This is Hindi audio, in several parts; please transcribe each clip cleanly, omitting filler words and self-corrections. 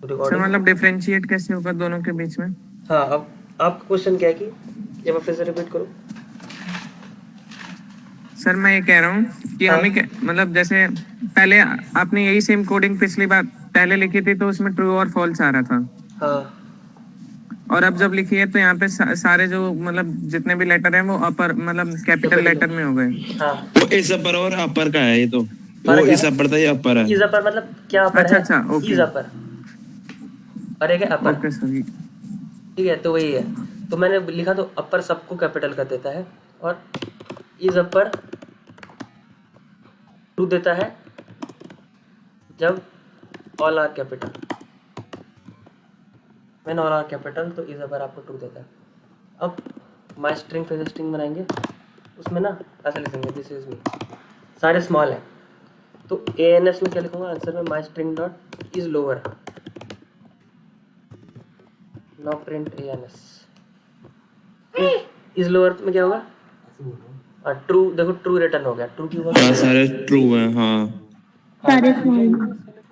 सर मतलब डिफरेंशिएट कैसे होगा दोनों के बीच में? हाँ, अब आपका क्वेश्चन क्या है कि एक बार फिर से रिपीट करो। सर मैं ये कह रहा हूँ कि हाँ। हमें मतलब जैसे पहले आपने यही सेम कोडिंग पिछली बार पहले लिखी थी तो उसमें ट्रू और फॉल्स आ रहा था। हाँ, और अब जब लिखी है तो यहाँ पे सारे जो मतलब जितने भी लेटर हैं वो अपर मतलब कैपिटल लेटर में हो गए। हाँ, वो इस अपर और अपर का है ये तो। वो फर्क है इस ना? अपर था, ये अपर है। इज अपर मतलब क्या अपर अच्छा है? अच्छा ओके इज अपर और एक है अपर। Okay sir. ठीक है, तो वही है। तो मैंने लिखा तो अपर सबको कैपिटल कर देता है और इज अपर ट्रू देता है जब all are capital. When all are capital तो इज अपर आपको ट्रू देता है। अब माई स्ट्रिंग फिर स्ट्रिंग बनाएंगे, उसमें ना ऐसा लिखेंगे दिस इज मी, सारे स्मॉल हैं। तो ए एन एस में क्या लिखूंगा आंसर में? My string dot is lower, now print A N S. Is lower में क्या होगा? ट्रू। देखो ट्रू रिटर्न हो गया। ट्रू क्यों हुआ? हाँ सारे ट्रू है। हाँ सारे स्मॉल।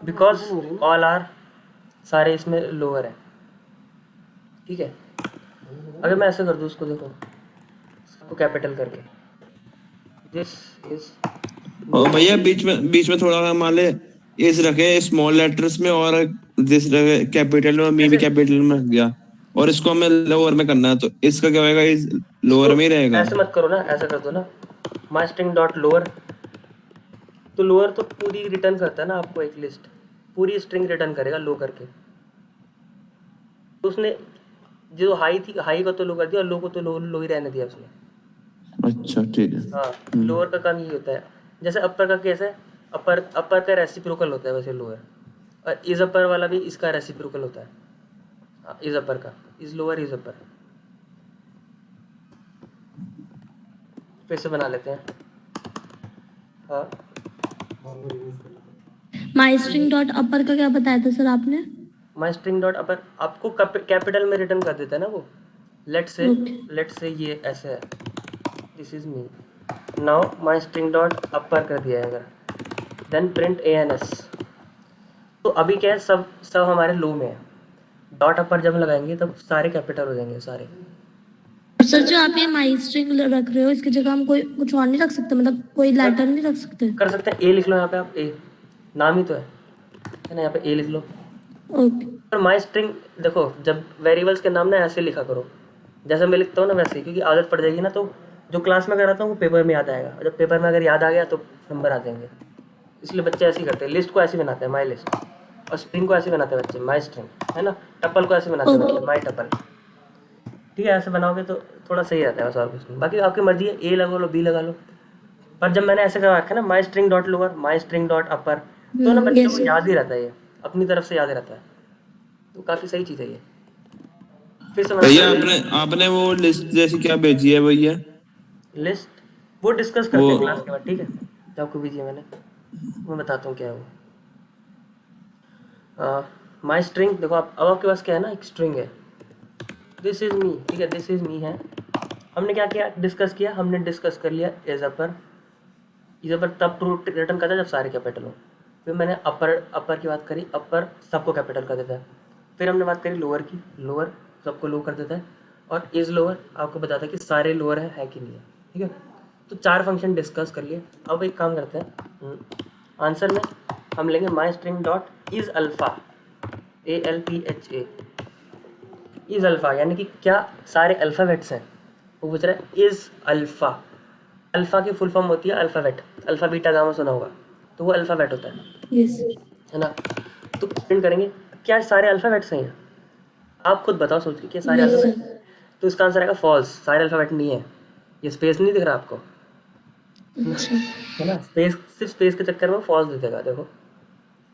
बिकॉज ऑल आर, सारे इसमें लोअर है। ठीक है, अगर मैं ऐसे कर दूँ उसको, देखो सबको कैपिटल करके दिस इज। और भैया बीच में थोड़ा मान ले इस रखे स्मॉल लेटर्स में और दिस रखे कैपिटल में, मी भी कैपिटल में गया और इसको हमें लोअर में करना है तो इसका क्या होगा? इस लोअर में ही रहेगा। ऐसे मत करो ना, ऐसा कर दो ना माई स्ट्रिंग डॉट लोअर। तो लोअर तो पूरी रिटर्न करता है ना आपको, एक लिस्ट पूरी स्ट्रिंग रिटर्न करेगा लो करके। तो उसने जो हाई थी, हाई का तो लो कर दिया और लो को तो लो ही रहने दिया उसने। अच्छा ठीक है। हाँ, लोअर का काम ये होता है। जैसे अपर का केस है, अपर का रेसिप्रोकल होता है वैसे लोअर, और इज अपर वाला भी इसका रेसिप्रोकल होता है। हाँ, इज अपर का इज लोअर इज अपर। फिर से बना लेते हैं। हाँ, माई स्ट्रिंग डॉट अपर का क्या बताया था सर आपने? माई स्ट्रिंग डॉट अपर आपको कैपिटल में रिटर्न कर देता है ना वो। लेट से ये ऐसे है, this is me. Now my string dot upper कर दिया है अगर, then print A N S. तो अभी क्या है, सब हमारे लो में है। डॉट अपर जब लगाएंगे तब सारे कैपिटल हो जाएंगे सारे। सर जो आप ये माई स्ट्रिंग रख रहे हो इसकी जगह हम कोई कुछ और नहीं रख सकते? मतलब कोई लेटर नहीं रख सकते? कर सकते हैं। ए लिख लो यहाँ पे, आप ए नाम ही तो है ना, यहाँ पे ए लिख लो। ओके। और माई स्ट्रिंग देखो, जब वेरिएबल्स के नाम ना ऐसे लिखा करो जैसे मैं लिखता हूँ ना वैसे, क्योंकि आदत पड़ जाएगी ना तो जो क्लास में कराता हूँ वो पेपर में याद आएगा, और जब पेपर में अगर याद आ गया तो नंबर आ जाएंगे। इसलिए बच्चे ऐसे ही करते हैं, लिस्ट को ऐसे बनाते हैं माई लिस्ट, और स्ट्रिंग को ऐसे बनाते हैं बच्चे माई स्ट्रिंग, है ना। टपल को ऐसे बनाते हैं बच्चे माई टपल। ठीक है, ऐसे बनाओगे तो थोड़ा सही रहता है बस, और कुछ नहीं। बाकी आपकी मर्जी है, ए लगा लो बी लगा लो। पर जब मैंने ऐसे करवा रखा है ना my string dot lower my string dot upper, तो ना बच्चों को याद ही रहता है, ये अपनी तरफ से याद रहता है, तो काफ़ी सही चीज़ है ये। फिर से भैया आपने वो लिस्ट जैसी क्या भेजी है भैया? लिस्ट वो डिस्कस करते हैं क्लास के बाद, ठीक है। तो आपको भेजी है मैंने, मैं बताता हूँ क्या है वो। माई स्ट्रिंग देखो, अब आपके पास क्या है ना, एक स्ट्रिंग है, दिस इज मी। ठीक है, दिस इज मी है। हमने क्या किया, डिस्कस किया, हमने डिस्कस कर लिया इज अपर तब ट्रू रिटर्न करता है जब सारे कैपिटल हो। फिर मैंने अपर की बात करी, अपर सबको कैपिटल कर देता है। फिर हमने बात करी लोअर की, लोअर सबको लो कर देता है। और इज लोअर आपको बताता है कि सारे लोअर है कि नहीं है। ठीक है, तो 4 फंक्शन डिस्कस कर लिए। अब एक काम करते हैं, आंसर में हम लेंगे माई string dot is alpha, ALPHA, is alpha, यानी कि क्या सारे अल्फ़ाबेट्स हैं। वो पूछ रहा है इज अल्फ़ा। अल्फ़ा की फुल फॉर्म होती है अल्फ़ाबेट, अल्फ़ा बीटा गामा सुना होगा, तो वो अल्फ़ाबेट होता है। है ना। तो प्रिंट करेंगे क्या सारे अल्फ़ाबेट्स हैं। आप खुद बताओ सोच के क्या सारे अल्फ़ाबेट। तो इसका आंसर आएगा फॉल्स, सारे अल्फ़ाबेट नहीं है। ये स्पेस नहीं दिख रहा आपको, है ना। सिर्फ स्पेस के चक्कर में फॉल्स दे देगा, देखो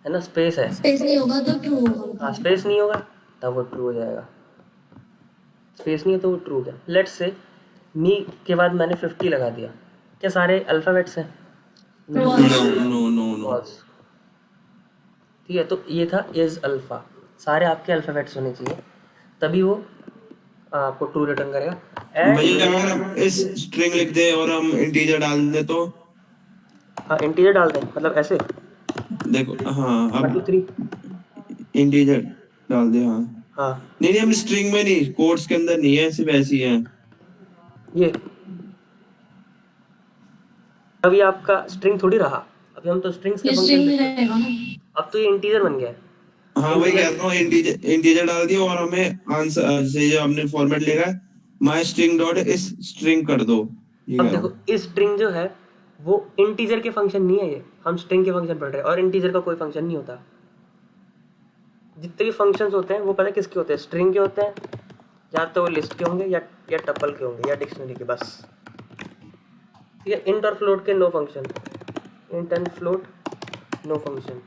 है ना, स्पेस है। स्पेस नहीं होगा तो ट्रू होगा। हाँ, स्पेस नहीं होगा तब वो ट्रू हो जाएगा। स्पेस नहीं है तो वो ट्रू हो गया। लेट्स से मी के बाद मैंने 50 लगा दिया, क्या सारे अल्फ़ाबेट्स हैं? नो। फॉल्स। ठीक है, तो ये था इज अल्फ़ा, सारे आपके अल्फ़ाबेट्स होने चाहिए तभी वो आपको ट्रू रिटर्न करेगा। भैया अगर हम इस स्ट्रिंग लिख दे और हम इंटीजर डाल दे तो? हाँ, इंटीजर डाल दें मतलब ऐसे देखो हाँ 1 2 3। अब इंटीजर डाल दे हाँ। हाँ नहीं नहीं, हम स्ट्रिंग में नहीं, कोट्स के अंदर नहीं है, सिर्फ ऐसी है। ये अभी आपका स्ट्रिंग थोड़ी रहा, अभी हम तो स्ट्रिंग्स के ये फंक्शन स्ट्रिंग डिस्कस, रहेगा ना। अब तो ये इंटीजर बन गया है। हाँ वही कहता हूँ, इंटीजर इंटीजर डाल दिया और हमें आंसर जैसे जो हमने फॉर्मेट लिखा है माई स्ट्रिंग डॉट इस स्ट्रिंग कर दो, ये अब कह रहा देखो हूँ। इस स्ट्रिंग जो है वो इंटीजर के फंक्शन नहीं है, ये हम स्ट्रिंग के फंक्शन पढ़ रहे हैं और इंटीजर का कोई फंक्शन नहीं होता। जितने भी फंक्शंस होते हैं वो पता है किसके होते हैं, स्ट्रिंग के होते हैं, या तो वो लिस्ट के होंगे या टपल के होंगे या डिक्शनरी के, बस। ठीक है, इंट और फ्लोट के no function, int and float no function,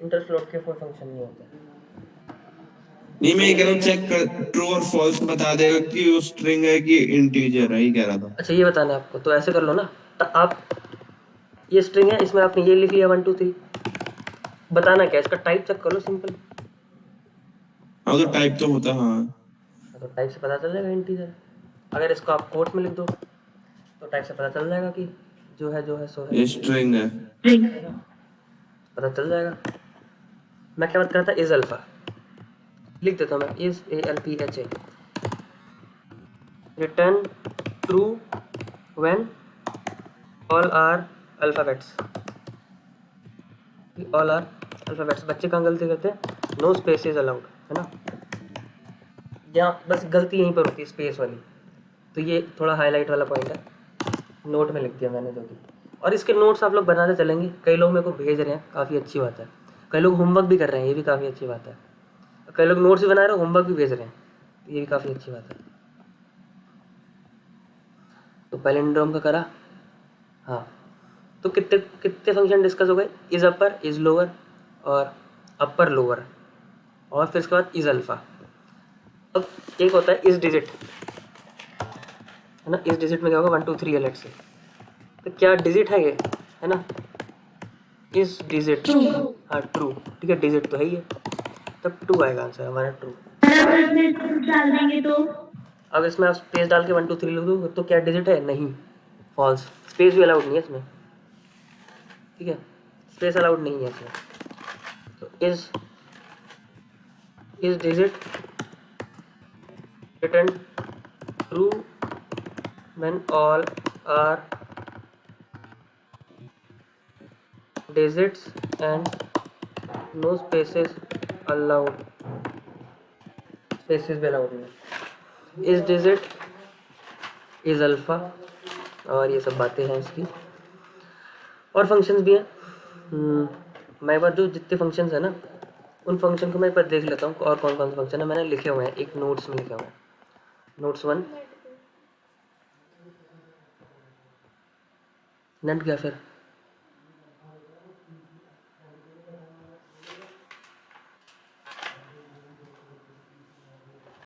int और फ्लोट के कोई फंक्शन नहीं होते। नहीं मैं ये कह रहा हूँ, चेक कर ट्रू और फॉल्स बता देगा कि वो स्ट्रिंग है कि इंटीजर है, ये कह रहा था। अच्छा ये बताना है आपको, तो ऐसे कर लो ना, तो आप ये स्ट्रिंग है, इसमें आपने ये लिख लिया 1 2 3, बताना क्या, इसका टाइप चेक कर लो सिंपल। हाँ तो टाइप तो होता हाँ। तो टाइप से पता चल जाएगा इंटीजर। अगर इसको आप कोट में लिख दो तो टाइप से पता चल जाएगा कि जो है सो है, ये स्ट्रिंग है। पता चल जाएगा। मैं क्या बात कर रहा था, इज अल्फा लिख देता हूँ मैं, is ALPHA, return true when all are alphabets, all are alphabets. बच्चे कहाँ गलती करते हैं, नो स्पेस इज अलाउड, है ना, यहाँ बस गलती यहीं पर होती है, स्पेस वाली। तो ये थोड़ा हाईलाइट वाला पॉइंट है, नोट में लिख दिया मैंने जो कि, और इसके नोट्स आप लोग बनाते चलेंगे। कई लोग मेरे को भेज रहे हैं, काफ़ी अच्छी बात है। कई लोग होमवर्क भी कर रहे हैं, ये भी काफ़ी अच्छी बात है। कई लोग नोट्स भी बना रहे हैं, होमवर्क भी भेज रहे हैं, ये भी काफ़ी अच्छी बात है। तो पैलिंड्रोम का करा, हाँ। तो कितने कितने फंक्शन डिस्कस हो गए, इज अपर, इज लोअर और अपर लोअर, और फिर इसके बाद इज अल्फा। अब एक होता है इज डिजिट, है ना, इस डिजिट में क्या होगा 1 2 3 है लेट्स से, तो क्या डिजिट है ये, है ना, इस डिजिट, हाँ ट्रू, ठीक है, डिजिट तो है ही है, तब 2 आएगा आंसर हमारा, ट्रू। डाल देंगे तो अब इसमें आप स्पेस डाल के 1 2 3 लिख दो तो क्या डिजिट है, नहीं, फॉल्स, स्पेस भी अलाउड नहीं है इसमें, ठीक है, स्पेस अलाउड नहीं है इसमें। तो is digit return true when all are digits and no spaces allowed, spaces भी allowed नहीं, is digit is alpha, और ये सब बातें हैं इसकी, और फंक्शंस भी हैं। मैं एक बार जो जितने फंक्शंस हैं ना उन फंक्शन को मैं एक बार देख लेता हूँ और कौन कौन से फंक्शन है, मैंने लिखे हुए हैं, एक नोट्स में लिखे हुए हैं, नोट्स 1 नेट गया फिर